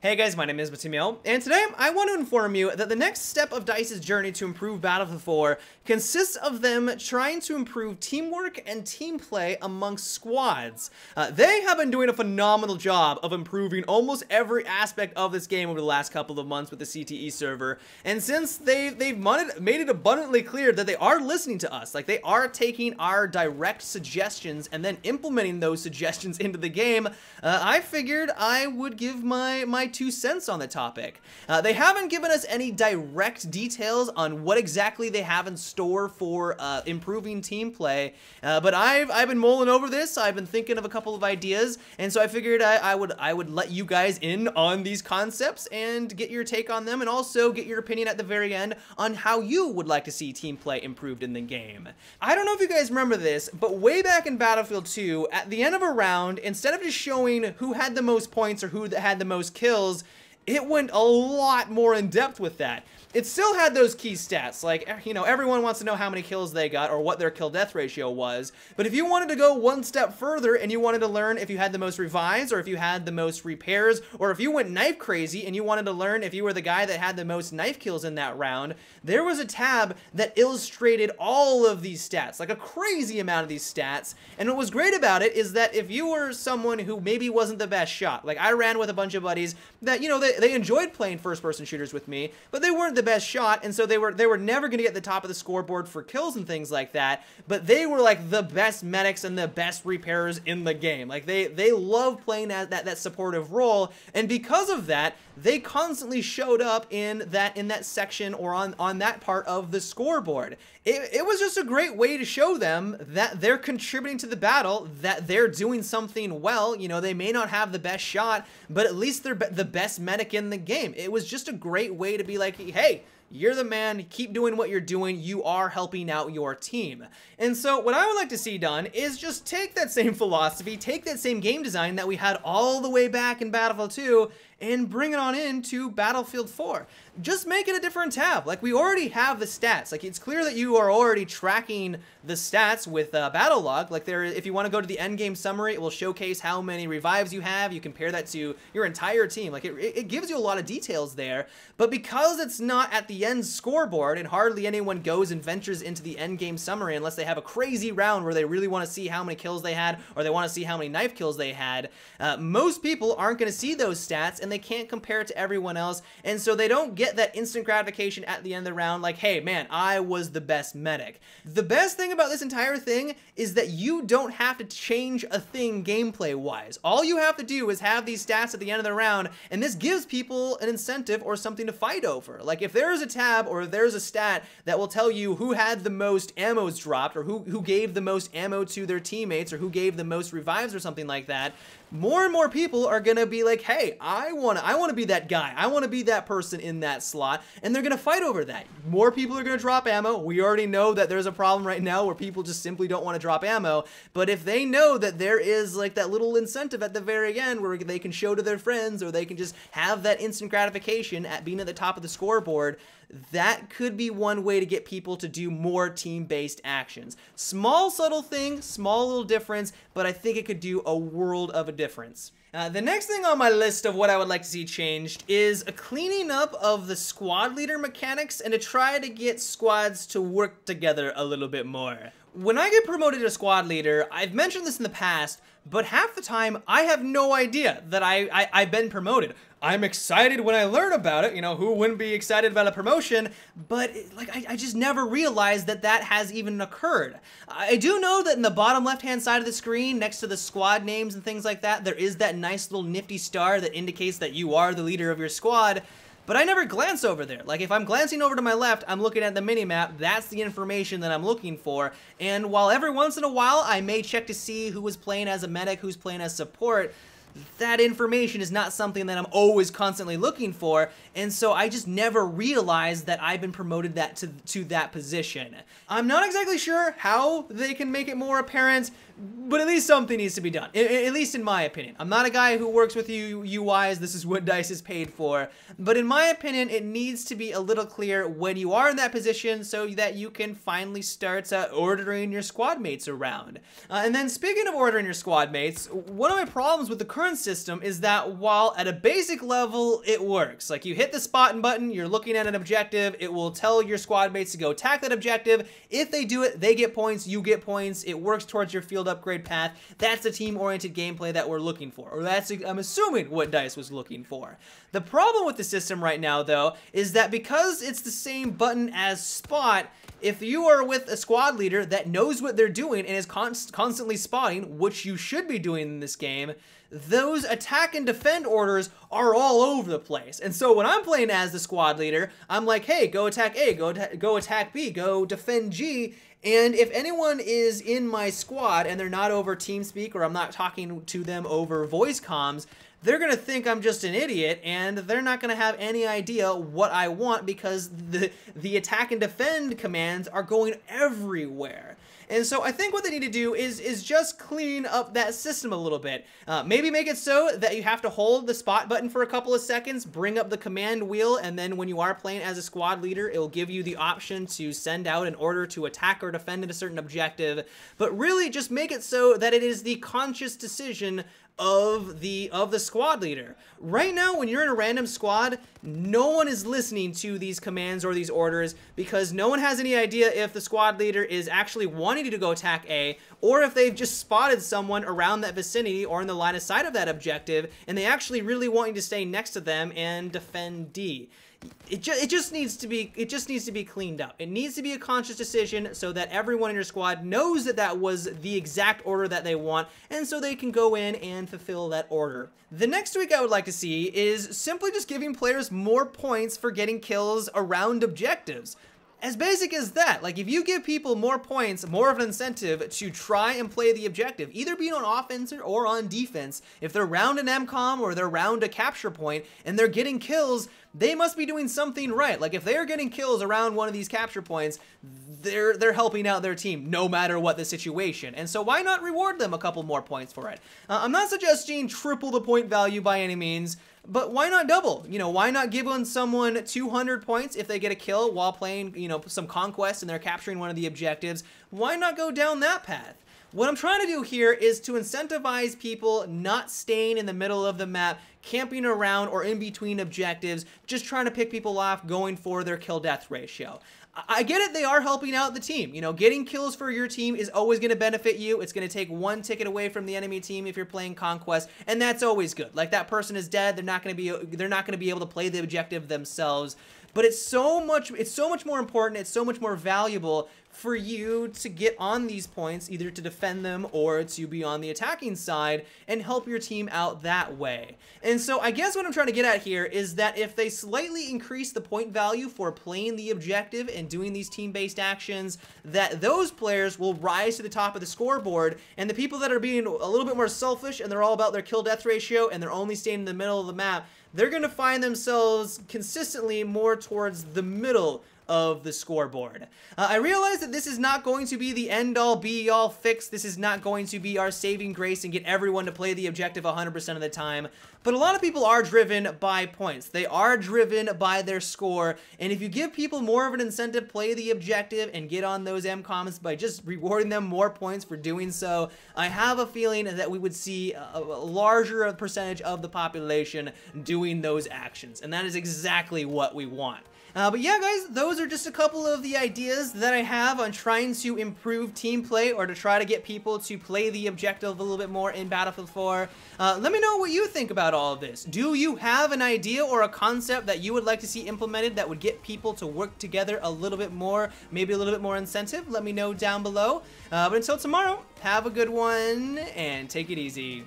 Hey guys, my name is Matimio, and today I want to inform you that the next step of DICE's journey to improve Battlefield 4 consists of them trying to improve teamwork and team play amongst squads. They have been doing a phenomenal job of improving almost every aspect of this game over the last couple of months with the CTE server, and since they've made it abundantly clear that they are listening to us, like they are taking our direct suggestions and then implementing those suggestions into the game, I figured I would give my 2 cents on the topic. They haven't given us any direct details on what exactly they have in store for improving team play, but I've been mulling over this. I've been thinking of a couple of ideas, and so I figured I would let you guys in on these concepts and get your take on them, and also get your opinion at the very end on how you would like to see team play improved in the game. I don't know if you guys remember this, but way back in Battlefield 2, at the end of a round, instead of just showing who had the most points or who had the most kills, it went a lot more in depth with that. It still had those key stats, like, you know, everyone wants to know how many kills they got or what their kill-death ratio was, but if you wanted to go one step further and you wanted to learn if you had the most revives or if you had the most repairs, or if you went knife crazy and you wanted to learn if you were the guy that had the most knife kills in that round, there was a tab that illustrated all of these stats, like a crazy amount of these stats, and what was great about it is that if you were someone who maybe wasn't the best shot, like I ran with a bunch of buddies that, you know, they enjoyed playing first-person shooters with me, but they weren't the best shot, and so they were never going to get the top of the scoreboard for kills and things like that, but they were like the best medics and the best repairers in the game. Like they love playing that supportive role, and because of that, they constantly showed up in that section or on that part of the scoreboard. It was just a great way to show them that they're contributing to the battle, that they're doing something well. You know, they may not have the best shot, but at least they're the best medic in the game. It was just a great way to be like, hey, you're the man, keep doing what you're doing, you are helping out your team. And so what I would like to see done is just take that same philosophy, take that same game design that we had all the way back in Battlefield 2, and bring it on into Battlefield 4. Just make it a different tab. Like, we already have the stats. Like, it's clear that you are already tracking the stats with Battle Log. Like, if you want to go to the end game summary, it will showcase how many revives you have. You compare that to your entire team. Like, it gives you a lot of details there. But because it's not at the end scoreboard, and hardly anyone goes and ventures into the end game summary unless they have a crazy round where they really want to see how many kills they had, or they want to see how many knife kills they had, most people aren't going to see those stats, and they can't compare it to everyone else, and so they don't get that instant gratification at the end of the round like, hey man, I was the best medic. The best thing about this entire thing is that you don't have to change a thing gameplay wise. All you have to do is have these stats at the end of the round, and this gives people an incentive or something to fight over. Like, if there's a tab or if there's a stat that will tell you who had the most ammos dropped, or who gave the most ammo to their teammates, or who gave the most revives or something like that, more and more people are gonna be like, hey, I wanna be that guy. I wanna be that person in that slot, and they're gonna fight over that. More people are gonna drop ammo. We already know that there's a problem right now where people just simply don't want to drop ammo, but if they know that there is like that little incentive at the very end where they can show to their friends, or they can just have that instant gratification at being at the top of the scoreboard, that could be one way to get people to do more team-based actions. Small, subtle thing, small little difference, but I think it could do a world of a difference. The next thing on my list of what I would like to see changed is a cleaning up of the squad leader mechanics, and to try to get squads to work together a little bit more. When I get promoted to squad leader, I've mentioned this in the past, but half the time I have no idea that I've been promoted. I'm excited when I learn about it, you know, who wouldn't be excited about a promotion, but like I just never realized that that has even occurred. I do know that in the bottom left-hand side of the screen, next to the squad names and things like that, there is that nice little nifty star that indicates that you are the leader of your squad, but I never glance over there. Like, if I'm glancing over to my left, I'm looking at the minimap, that's the information that I'm looking for, and while every once in a while I may check to see who is playing as a medic, who's playing as support, that information is not something that I'm always constantly looking for, and so I just never realized that I've been promoted to that position. I'm not exactly sure how they can make it more apparent. But at least something needs to be done, at least in my opinion. I'm not a guy who works with UIs, this is what DICE is paid for. But in my opinion, it needs to be a little clear when you are in that position so that you can finally start ordering your squad mates around. And then speaking of ordering your squad mates, one of my problems with the current system is that while at a basic level, it works. Like you hit the spot button, you're looking at an objective, it will tell your squad mates to go attack that objective. If they do it, they get points, you get points, it works towards your field upgrade path. That's the team-oriented gameplay that we're looking for, or that's, I'm assuming, what DICE was looking for. The problem with the system right now, though, is that because it's the same button as Spot, if you are with a squad leader that knows what they're doing and is constantly spotting, which you should be doing in this game, those attack and defend orders are all over the place. And so when I'm playing as the squad leader, I'm like, hey, go attack A, go attack B, go defend G. And if anyone is in my squad and they're not over TeamSpeak or I'm not talking to them over voice comms, they're going to think I'm just an idiot and they're not going to have any idea what I want because the attack and defend commands are going everywhere. And so I think what they need to do is just clean up that system a little bit. Maybe make it so that you have to hold the spot button for a couple of seconds, bring up the command wheel, and then when you are playing as a squad leader, it will give you the option to send out an order to attack or defend at a certain objective. But really just make it so that it is the conscious decision of the squad leader. Right now, when you're in a random squad, no one is listening to these commands or these orders because no one has any idea if the squad leader is actually wanting you to go attack A or if they've just spotted someone around that vicinity or in the line of sight of that objective and they actually really want you to stay next to them and defend D. It just needs to be cleaned up. It needs to be a conscious decision so that everyone in your squad knows that that was the exact order that they want, and so they can go in and fulfill that order. The next tweak I would like to see is simply just giving players more points for getting kills around objectives. As basic as that, like if you give people more points, more of an incentive to try and play the objective, either being on offense or on defense, if they're around an MCOM or they're around a capture point and they're getting kills, they must be doing something right. Like if they're getting kills around one of these capture points, they're helping out their team no matter what the situation. And so why not reward them a couple more points for it? I'm not suggesting triple the point value by any means, but why not double? You know, why not give someone 200 points if they get a kill while playing, you know, some conquest and they're capturing one of the objectives? Why not go down that path? What I'm trying to do here is to incentivize people not staying in the middle of the map, camping around or in between objectives, just trying to pick people off, going for their kill-death ratio. I get it, they are helping out the team. You know, getting kills for your team is always going to benefit you. It's going to take one ticket away from the enemy team if you're playing Conquest, and that's always good. Like, that person is dead, they're not going to be able to play the objective themselves. But it's so much more important, it's so much more valuable for you to get on these points, either to defend them or to be on the attacking side and help your team out that way. And so I guess what I'm trying to get at here is that if they slightly increase the point value for playing the objective and doing these team-based actions, that those players will rise to the top of the scoreboard, and the people that are being a little bit more selfish and they're all about their kill-death ratio and they're only staying in the middle of the map, they're going to find themselves consistently more towards the middle of the scoreboard. I realize that this is not going to be the end-all be-all fix. This is not going to be our saving grace and get everyone to play the objective 100% of the time. But a lot of people are driven by points. They are driven by their score. And if you give people more of an incentive to play the objective and get on those MCOMs by just rewarding them more points for doing so, I have a feeling that we would see a larger percentage of the population doing those actions. And that is exactly what we want. But yeah, guys, those are just a couple of the ideas that I have on trying to improve team play or to try to get people to play the objective a little bit more in Battlefield 4. Let me know what you think about all of this. Do you have an idea or a concept that you would like to see implemented that would get people to work together a little bit more, maybe a little bit more incentive? Let me know down below. But until tomorrow, have a good one and take it easy.